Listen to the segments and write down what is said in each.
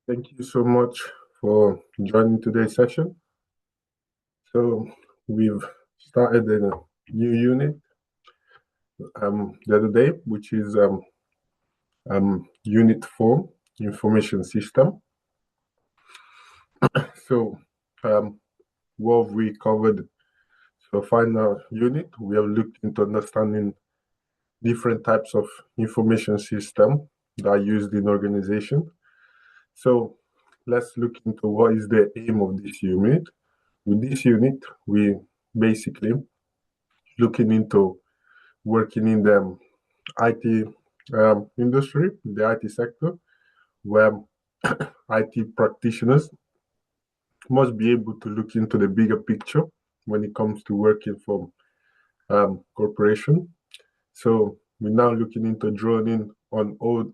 Thank you so much for joining today's session. So we've started a new unit the other day, which is Unit 4, Information System. So what have we covered so far in our unit? We have looked into understanding different types of information system that are used in organization. So let's look into what is the aim of this unit. With this unit, we basically looking into working in the IT industry, the IT sector, where IT practitioners must be able to look into the bigger picture when it comes to working for corporation. So we're now looking into drawing in on all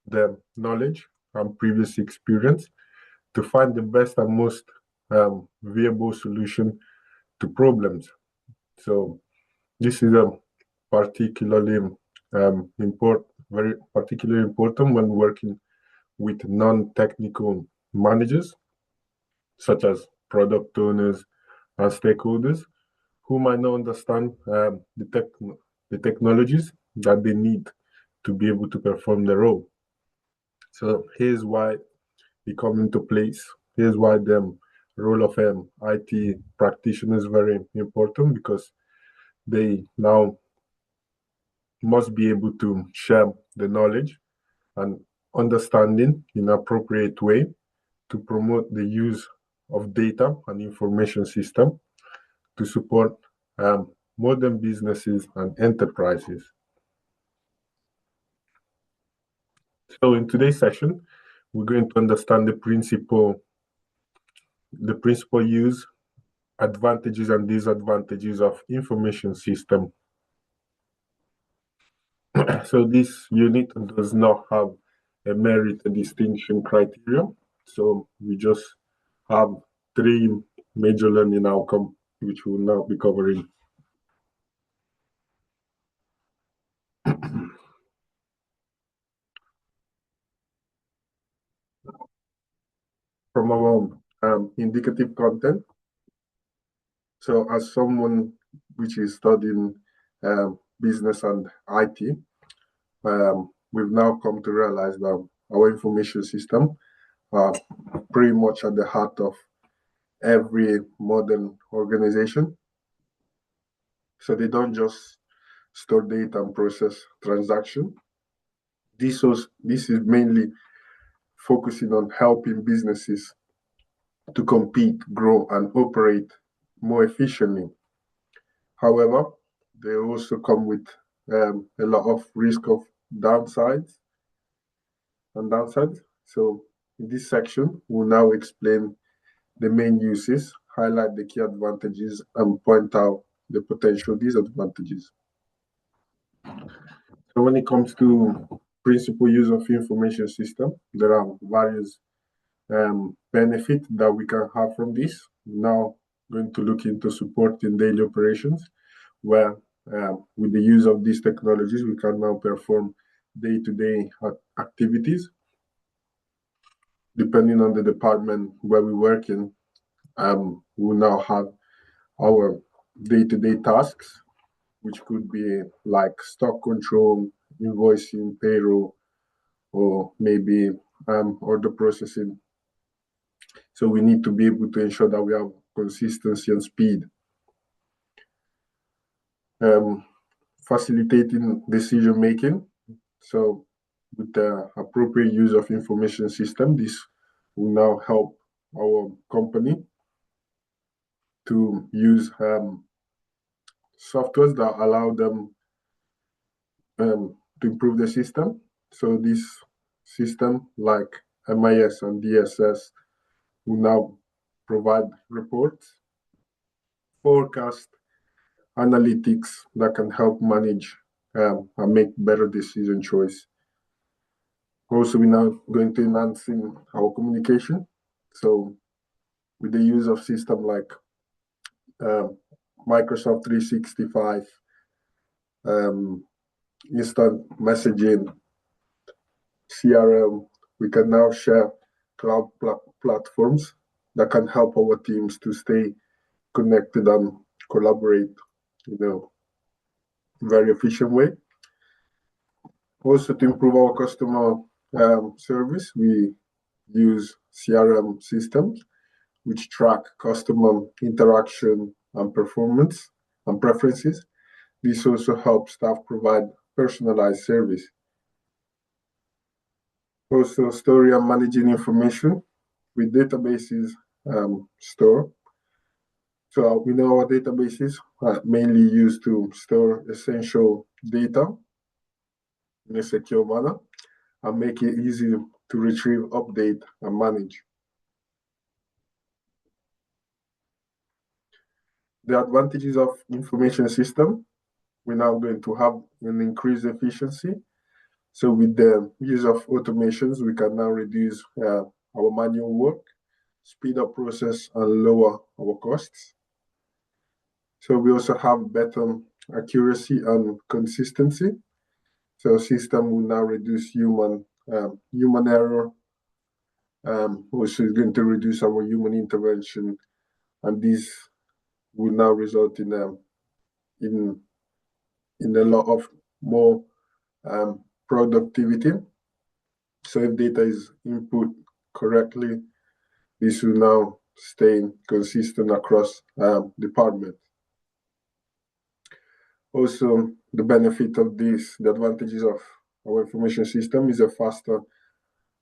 the knowledge and previous experience to find the best and most viable solution to problems. So this is a particularly very particularly important when working with non-technical managers, such as product owners and stakeholders, who might not understand the technologies that they need to be able to perform the role. So here's why they come into place. Here's why the role of IT practitioner is very important, because they now must be able to share the knowledge and understanding in an appropriate way to promote the use of data and information system to support modern businesses and enterprises. So in today's session, we're going to understand the principal use, advantages and disadvantages of information system. So this unit does not have a merit distinction criteria. So we just have 3 major learning outcomes, which we'll now be covering. From our indicative content. So as someone which is studying business and IT, we've now come to realize that our information system are pretty much at the heart of every modern organization. So they don't just store data and process transaction. This is mainly focusing on helping businesses to compete, grow, and operate more efficiently. However, they also come with a lot of risk of downsides. So in this section, we'll now explain the main uses, highlight the key advantages, and point out the potential disadvantages. So when it comes to principal use of information system, there are various benefits that we can have from this. Now going to look into supporting daily operations, where with the use of these technologies, we can now perform day-to-day activities. Depending on the department where we work in, we now have our day-to-day tasks, which could be like stock control, invoicing, payroll, or maybe order processing. So we need to be able to ensure that we have consistency and speed. Facilitating decision making. So with the appropriate use of information system, this will now help our company to use softwares that allow them to improve the system. So this system like MIS and DSS will now provide reports, forecast, analytics that can help manage and make better decision choice. Also, we're now going to enhancing our communication. So with the use of system like Microsoft 365, instant messaging, CRM, we can now share cloud platforms that can help our teams to stay connected and collaborate in a very efficient way. Also, to improve our customer service, we use CRM systems which track customer interaction and performance and preferences. This also helps staff provide personalized service. Also, storing and managing information with databases store. So we know our databases are mainly used to store essential data in a secure manner and make it easy to retrieve, update, and manage. The advantages of information system, we're now going to have an increased efficiency. So with the use of automations, we can now reduce our manual work, speed up process, and lower our costs. So we also have better accuracy and consistency. So system will now reduce human error. Also is going to reduce our human intervention, and this will now result in a lot of more productivity. So if data is input correctly, this will now stay consistent across departments. Also, the benefit of this, the advantages of our information system is a faster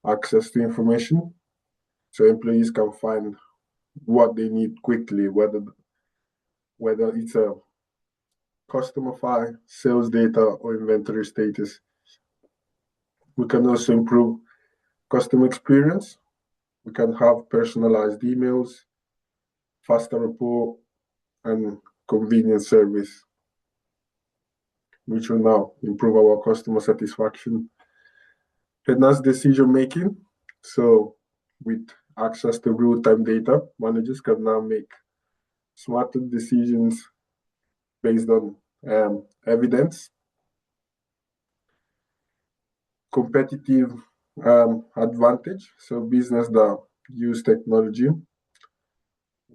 access to information. So employees can find what they need quickly, whether it's a customer file, sales data, or inventory status. We can also improve customer experience. We can have personalized emails, faster report, and convenient service, which will now improve our customer satisfaction. Enhanced decision making. So with access to real-time data, managers can now make smarter decisions based on evidence. Competitive advantage. So business that use technology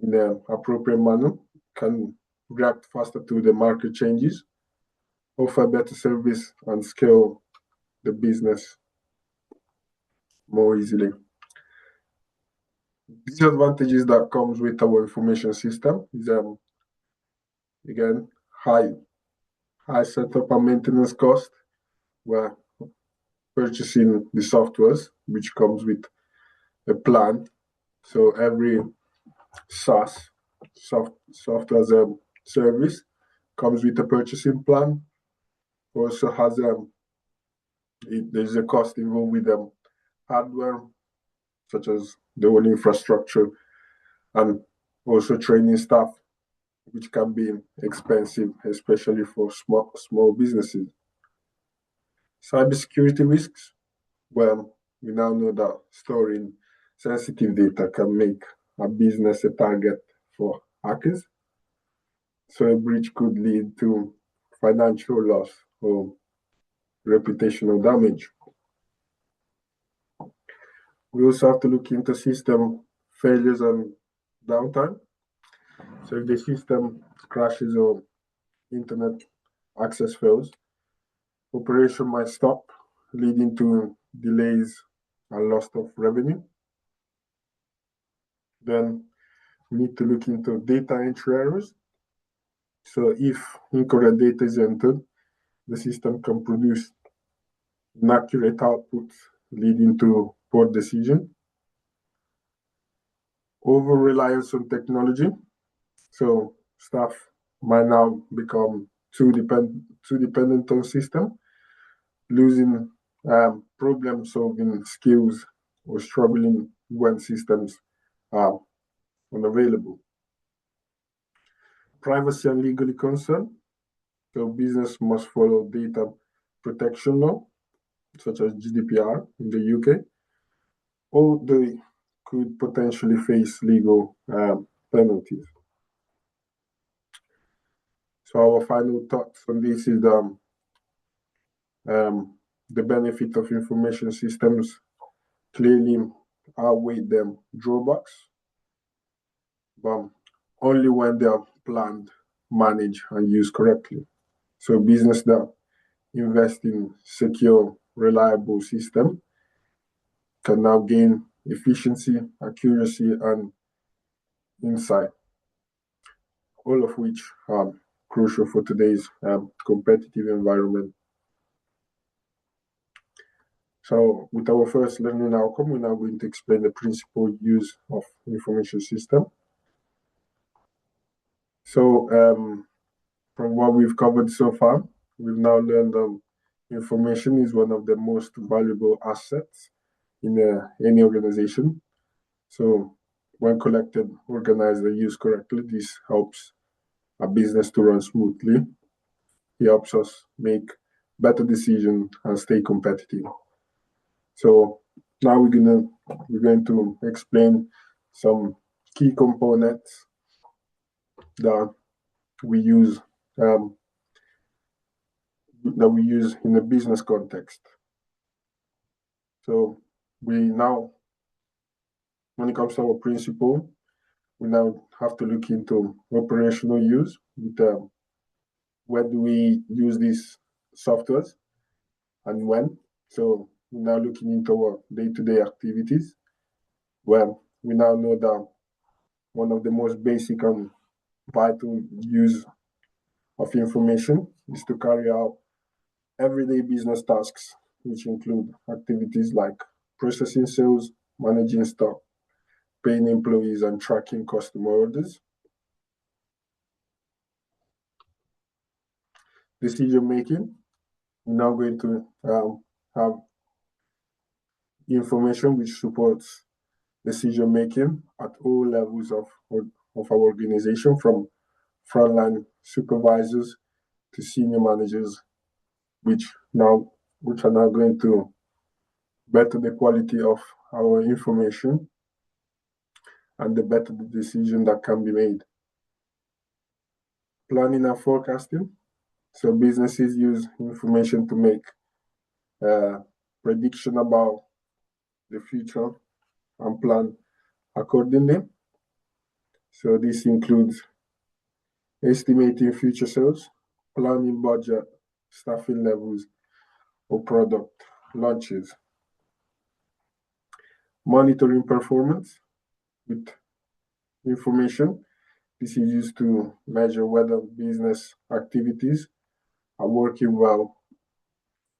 in an appropriate manner can react faster to the market changes, offer better service, and scale the business more easily. Disadvantages that comes with our information system is again high setup and maintenance cost. We're purchasing the softwares, which comes with a plan. So every SaaS, software as a service, comes with a purchasing plan. Also has there's a cost involved with hardware, such as the whole infrastructure, and also training staff, which can be expensive, especially for small businesses. Cybersecurity risks. Well, we now know that storing sensitive data can make a business a target for hackers. So a breach could lead to financial loss or reputational damage. We also have to look into system failures and downtime. So if the system crashes or internet access fails, operation might stop, leading to delays and loss of revenue. Then we need to look into data entry errors. So if incorrect data is entered, the system can produce inaccurate outputs, leading to poor decision. Over reliance on technology. So staff might now become too dependent on system, losing problem-solving skills or struggling when systems are unavailable. Privacy and legally concerned. So business must follow data protection law, such as GDPR in the UK, or they could potentially face legal penalties. So our final thoughts on this is the benefit of information systems clearly outweigh them drawbacks, but only when they are planned, managed, and used correctly. So business that invest in secure, reliable system can now gain efficiency, accuracy, and insight, all of which are crucial for today's competitive environment. So with our first learning outcome, we're now going to explain the principal use of information system. So from what we've covered so far, we've now learned information is one of the most valuable assets in any organization. So when collected, organized, and used correctly, this helps a business to run smoothly. It helps us make better decisions and stay competitive. So now we're going to explain some key components that we use in a business context. So when it comes to our principle, we now have to look into operational use. Where do we use these softwares and when? So we're now looking into our day-to-day activities, where we now know that one of the most basic and vital use of information is to carry out everyday business tasks, which include activities like processing sales, managing stock, paying employees, and tracking customer orders. Decision making, we're now going to have information which supports decision making at all levels of our organization, from frontline supervisors to senior managers, which are now going to better the quality of our information and the better the decision that can be made. Planning and forecasting. So businesses use information to make prediction about the future and plan accordingly. So this includes estimating future sales, planning budget, staffing levels, or product launches. Monitoring performance with information. This is used to measure whether business activities are working well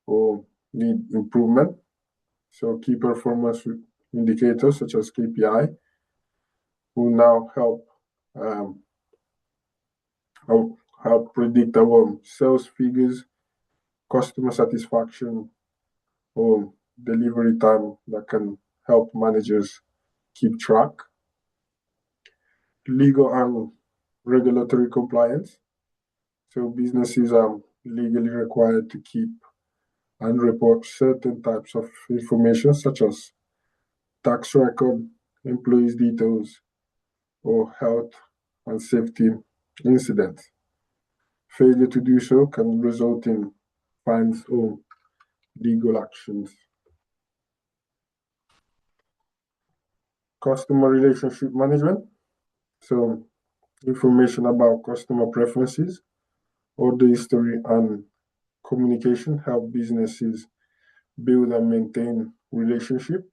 or need improvement. So key performance indicators such as KPI will now help predict our sales figures, customer satisfaction, or delivery time that can help managers keep track. Legal and regulatory compliance. So businesses are legally required to keep and report certain types of information such as tax record, employees' details, or health and safety incidents. Failure to do so can result in fines or legal actions. Customer relationship management. So information about customer preferences, order history, and communication help businesses build and maintain relationship.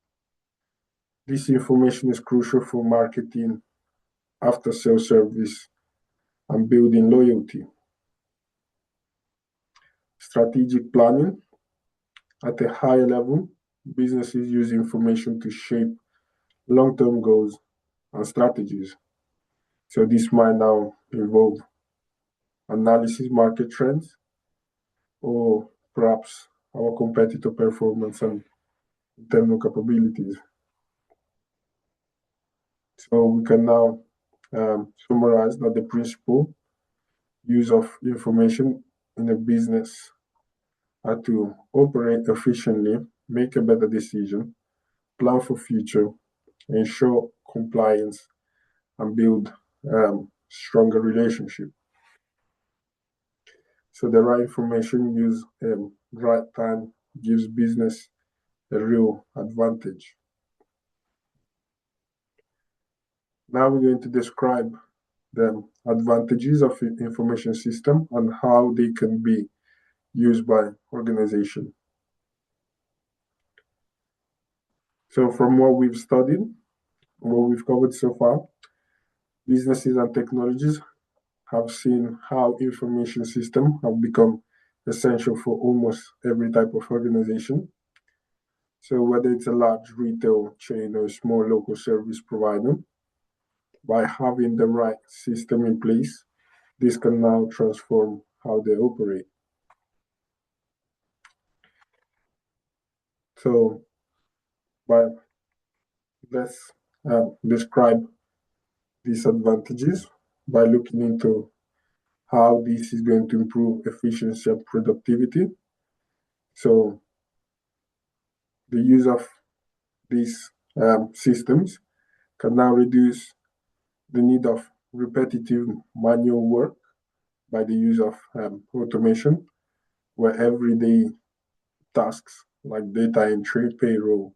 This information is crucial for marketing, after-sales service, and building loyalty. Strategic planning. At a higher level, businesses use information to shape long-term goals and strategies. So this might now involve analysis market trends, or perhaps our competitor performance and internal capabilities. So we can now summarize that the principal use of information in a business are to operate efficiently, make a better decision, plan for future, ensure compliance, and build stronger relationship. So the right information used right time gives business a real advantage. Now we're going to describe the advantages of information system and how they can be used by organization. So from what we've studied, what we've covered so far, businesses and technologies have seen how information systems have become essential for almost every type of organization. So whether it's a large retail chain or a small local service provider, by having the right system in place, this can now transform how they operate. So let's describe these advantages by looking into how this is going to improve efficiency and productivity. So the use of these systems can now reduce the need of repetitive manual work by the use of automation, where everyday tasks like data entry, payroll,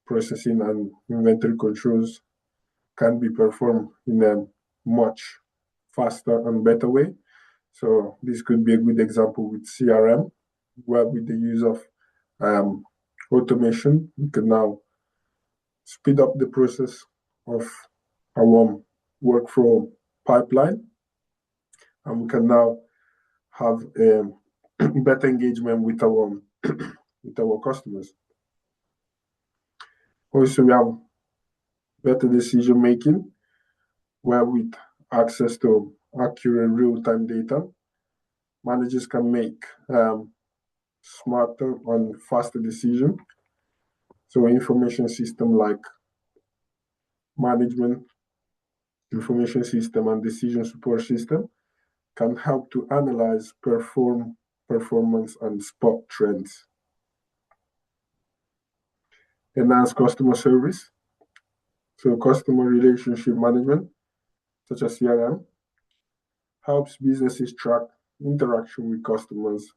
processing, and inventory controls can be performed in a much faster and better way. So this could be a good example with CRM, where with the use of automation, we can now speed up the process of our workflow pipeline, and we can now have better engagement with our customers. Also, we have better decision making, where with access to accurate real-time data, managers can make smarter and faster decisions. So information system like management information system and decision support system can help to analyze performance and spot trends. Enhance customer service. So customer relationship management, such as CRM, helps businesses track interaction with customers,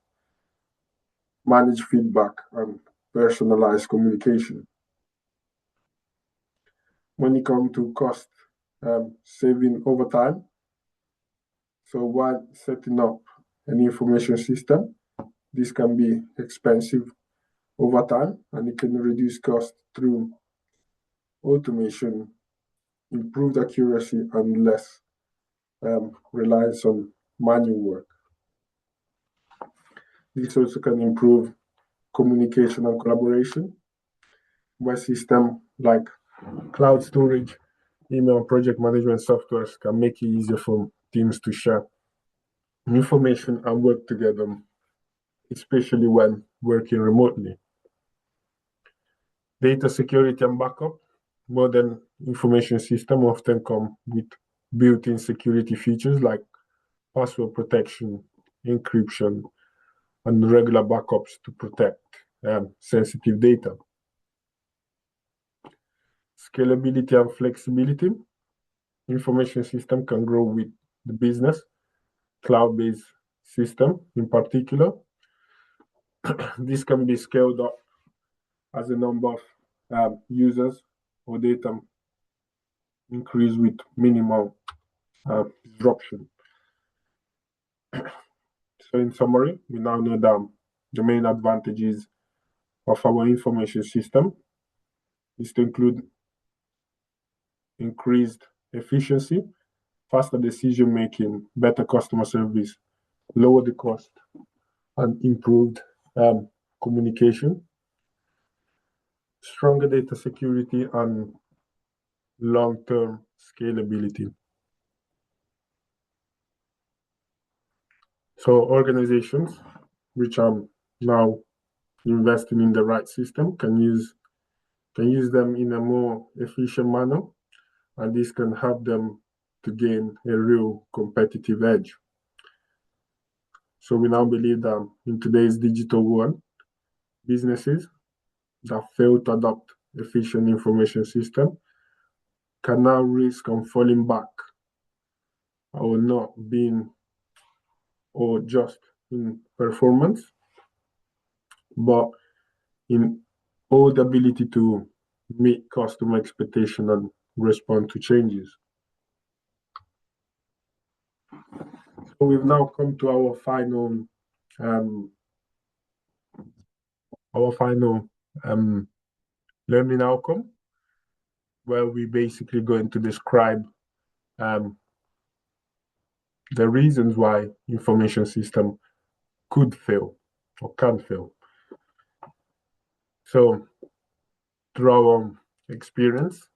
manage feedback, and personalize communication. When it comes to cost saving over time, so while setting up an information system, this can be expensive over time, and it can reduce cost through automation, improved accuracy, and less reliance on manual work. This also can improve communication and collaboration, where systems like cloud storage, email, and project management softwares can make it easier for teams to share information and work together, especially when working remotely. Data security and backup. Modern information systems often come with built-in security features like password protection, encryption, and regular backups to protect sensitive data. Scalability and flexibility. Information system can grow with the business. Cloud-based system in particular. This can be scaled up as the number of users or data increase with minimal disruption. So in summary, we now know the main advantages of our information system is to include increased efficiency, faster decision making, better customer service, lower the cost, and improved communication, stronger data security, and long-term scalability. So organizations which are now investing in the right system can use them in a more efficient manner, and this can help them to gain a real competitive edge. So we now believe that in today's digital world, businesses that fail to adopt efficient information system can now risk on falling back or not being or just in performance, but in all the ability to meet customer expectation and respond to changes. We've now come to our final learning outcome, where we basically going to describe the reasons why information system could fail or can fail. So through our experience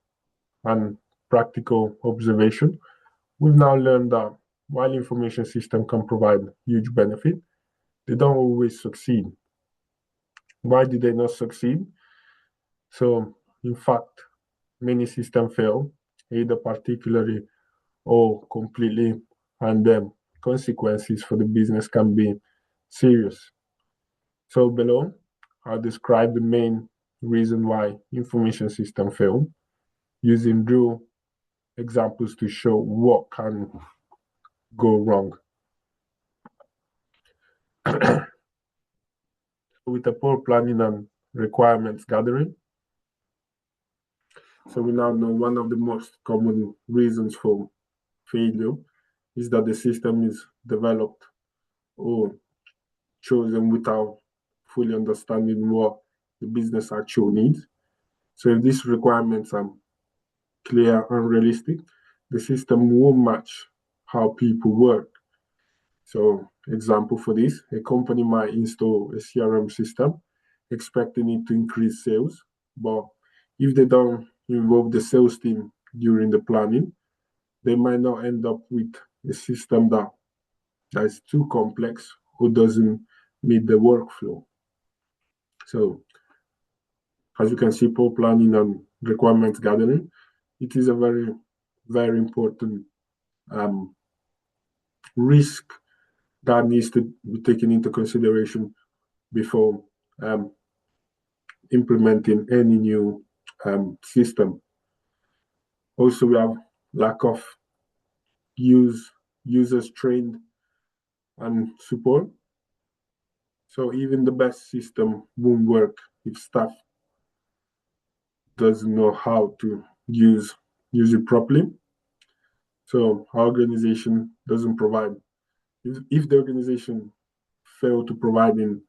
and practical observation, we've now learned that while information system can provide huge benefit, they don't always succeed. Why did they not succeed? So in fact, many systems fail, either particularly or completely, and the consequences for the business can be serious. So below, I'll describe the main reason why information system fail, using real examples to show what can go wrong. With the poor planning and requirements gathering, so we now know one of the most common reasons for failure is that the system is developed or chosen without fully understanding what the business actually needs. So if these requirements are clear and realistic, the system won't match how people work. So example for this, a company might install a CRM system expecting it to increase sales, but if they don't involve the sales team during the planning, they might not end up with a system that is too complex or doesn't meet the workflow. So as you can see, poor planning and requirements gathering, it is a very, very important risk that needs to be taken into consideration before implementing any new system. Also, we have lack of users trained and support. So even the best system won't work if staff doesn't know how to use it properly. So our organization doesn't provide. If the organization fail to provide in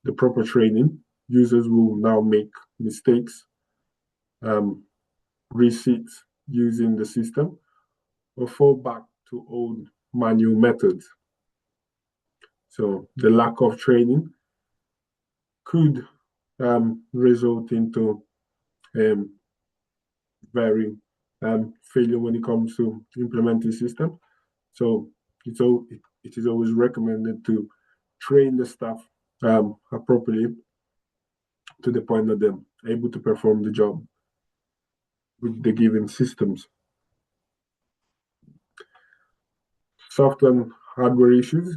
the proper training, users will now make mistakes, receipts using the system, or fall back to old manual methods. So the lack of training could result into very failure when it comes to implementing system. So it is always recommended to train the staff appropriately to the point that they're able to perform the job with the given systems. Software and hardware issues,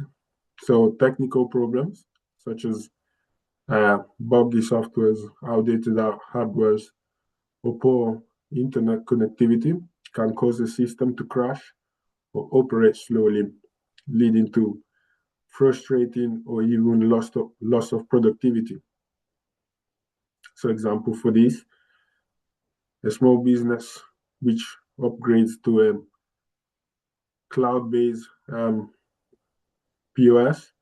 so technical problems such as buggy softwares, outdated hardwares, or poor internet connectivity can cause the system to crash or operate slowly, leading to frustrating or even loss of productivity. So example for this, a small business which upgrades to a cloud-based POS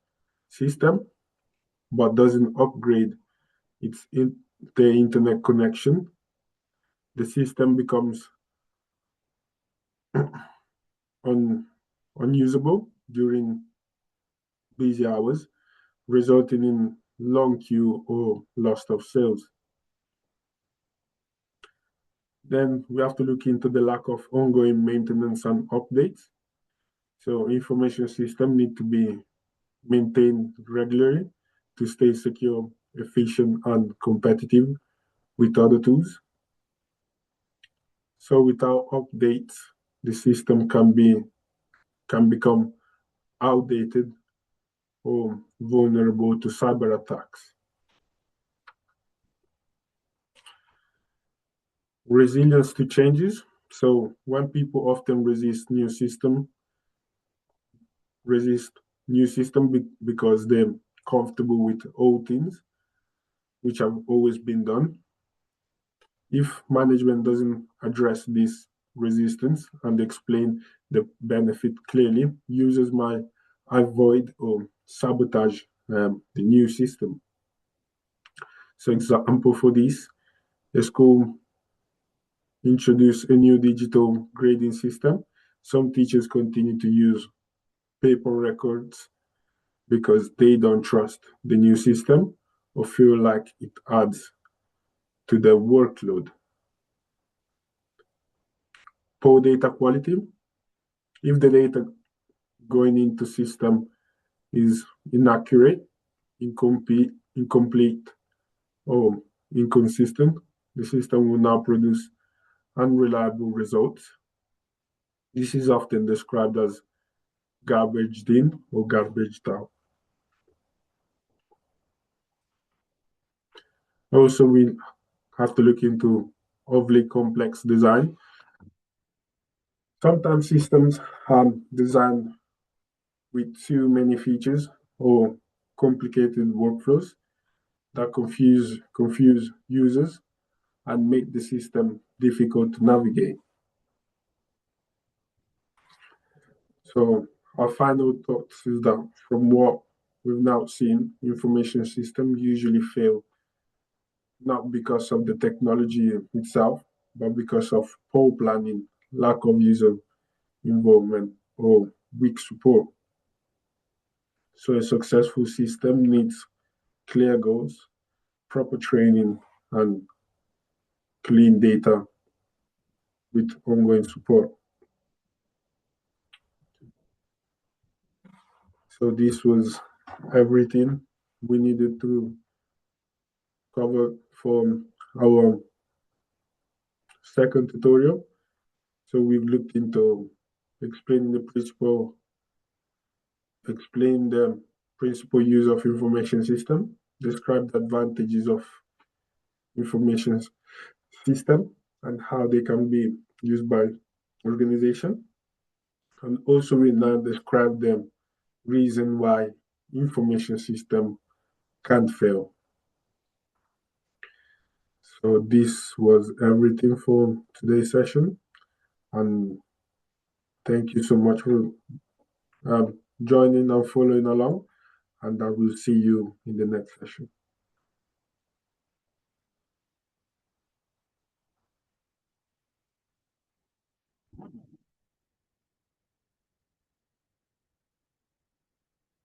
system, but doesn't upgrade the internet connection, the system becomes unusable during busy hours, resulting in long queue or loss of sales. Then we have to look into the lack of ongoing maintenance and updates. So information system need to be maintained regularly to stay secure, efficient, and competitive with other tools. So without updates, the system can become outdated or vulnerable to cyber attacks. Resilience to changes. So when people often resist new system because they're comfortable with old things, which have always been done. If management doesn't address this resistance and explain the benefit clearly, users might avoid or sabotage the new system. So example for this, the school introduce a new digital grading system. Some teachers continue to use paper records because they don't trust the new system or feel like it adds to their workload. Poor data quality. If the data going into system is inaccurate, incomplete, or inconsistent, the system will now produce unreliable results. This is often described as garbage in or garbage out. Also, we have to look into overly complex design. Sometimes systems are designed with too many features or complicated workflows that confuse users and make the system difficult to navigate. So our final thoughts is that from what we've now seen, information systems usually fail not because of the technology itself, but because of poor planning, lack of user involvement, or weak support. So a successful system needs clear goals, proper training, and clean data with ongoing support. So this was everything we needed to cover for our second tutorial. So we've looked into explaining the principal use of information system, describe the advantages of information system and how they can be used by organization. And also we now describe the reason why information system can't fail. So this was everything for today's session. And thank you so much for joining and following along. And I will see you in the next session.